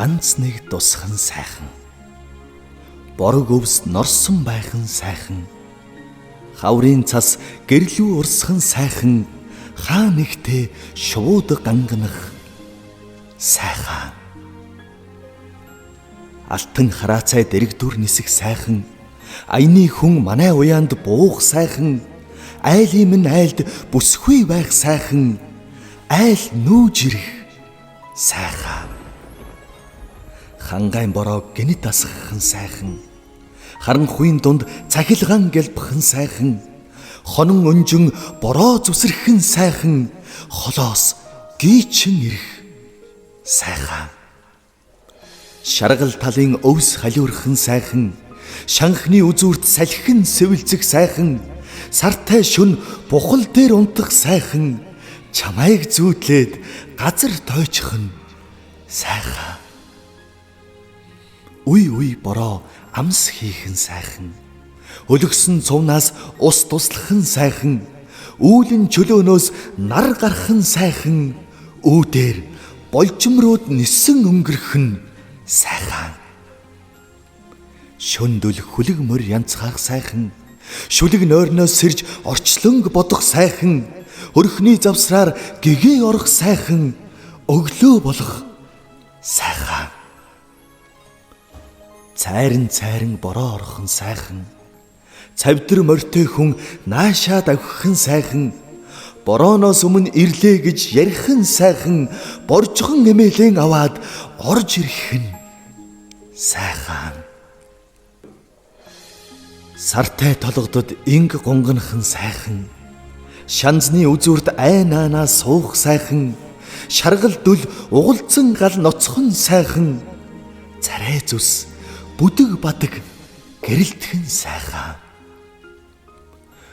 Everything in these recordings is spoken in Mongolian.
ганц нэг тусхан сайхан. Борог өвс норсон байхан сайхан. Хаврын цас гэрлүү урсхан сайхан. Хаа нэгтээ шууд ганганах сайхан. Алтан хараацай дэрэгдүр нисэх сайхан. Аяны хүн манай уяанд буух сайхан. Айлын минь айлд бүсгүй байх сайхан. Айл нүүж ирэх сайхан. Хангайн бороо гэнэт асгахын сайхан. Харанхуйн дунд цахилгаан гэлбхэн сайхан. Хонон өнжин бороо зүсрэхэн сайхан. Холоос гийчин ирэх сайхан. Шаргал талын өвс халиурхан сайхан. Шанхны үзүүрт салхин сэвэлцэх сайхан. Сартай шүн бухал дээр унтах сайхан. Чамайг зүүдлээд газар тойчих нь сайхан. Үе бороо амс хийхэн сайхан. Өлгсөн цувнаас ус туслахын сайхан. Үүлэн чөлөөнөөс нар гарахын сайхан. Үүдээр болжмрууд нисэн өнгөрөх нь сайхан. Шөндөл хүлэг мөр янцхаах сайхан. Шүлэг нойрноос сэрж орчлонг бодох сайхан. Өрхний завсраар гэгээ орох сайхан. Өглөө болох сайхан. Цайран бороо орхон сайхан. Цавдар морьтой хүн наашаа давхихын сайхан. Борооноос өмнө ирлээ гэж ярихын сайхан. Боржхон эмээлэн аваад орж ирэх нь сайхан. Сартай толгодод инг гонгонхон сайхан. Шанзны үзүүрт айнаанаа суух сайхан. Шаргал дүл угалцсан гал ноцхон сайхан. Царай зүс бүдэг бадаг гэрэлтхэн сайхан.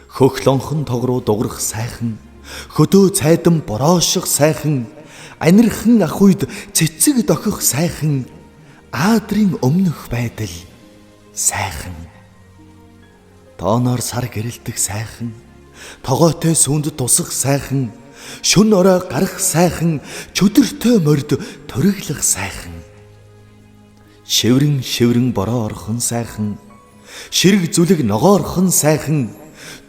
Хөхлонхон тогруу дуграх сайхан. Хөдөө цайдан борооших сайхан. Анирхан ах үйд цэцэг дохих сайхан. Аадрын өмнөх байдал сайхан. Тооноор сар гэрэлтэх сайхан. Тогоотой сүнд тусах сайхан. Шүн орой гарах сайхан. Чөдөртэй морд туриглах сайхан. Шиврэн бороо орхон сайхан. Ширэг зүлэг ногоорхон сайхан.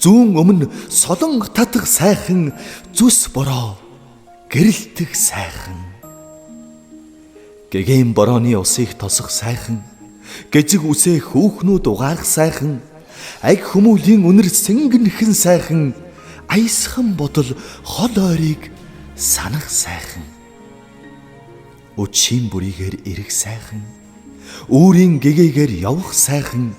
Зүүн өмнө солонг татах сайхан. Зүс бороо гэрэлтэх сайхан. Гэгээн борооны усыг тосох сайхан. Гэжиг үсээ хүүхнүүд угаах сайхан. Аг хүмүүлийн үнэр сэнгэнхэн сайхан. Айсхан бодол хол ойрыг санах сайхан. Өчийн бүрийгээр ирэх сайхан. Үүрийн гэгээгээр явах сайхан.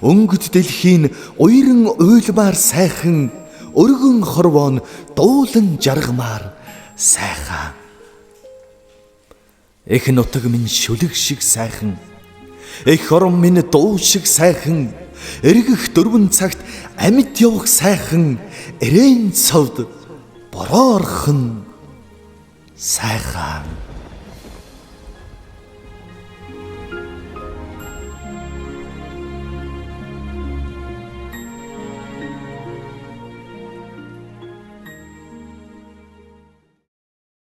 Өнгөт дэлхийн уйран уйлмаар сайхан. Өргөн хорвоон дуулан жаргамаар сайхан. Эх нутаг минь шүлэг шиг сайхан. Эх орон минь дуу шиг сайхан. Эргэх дөрвөн цагт амьд явах сайхан. Эрээн цовд бороо орхон сайхан.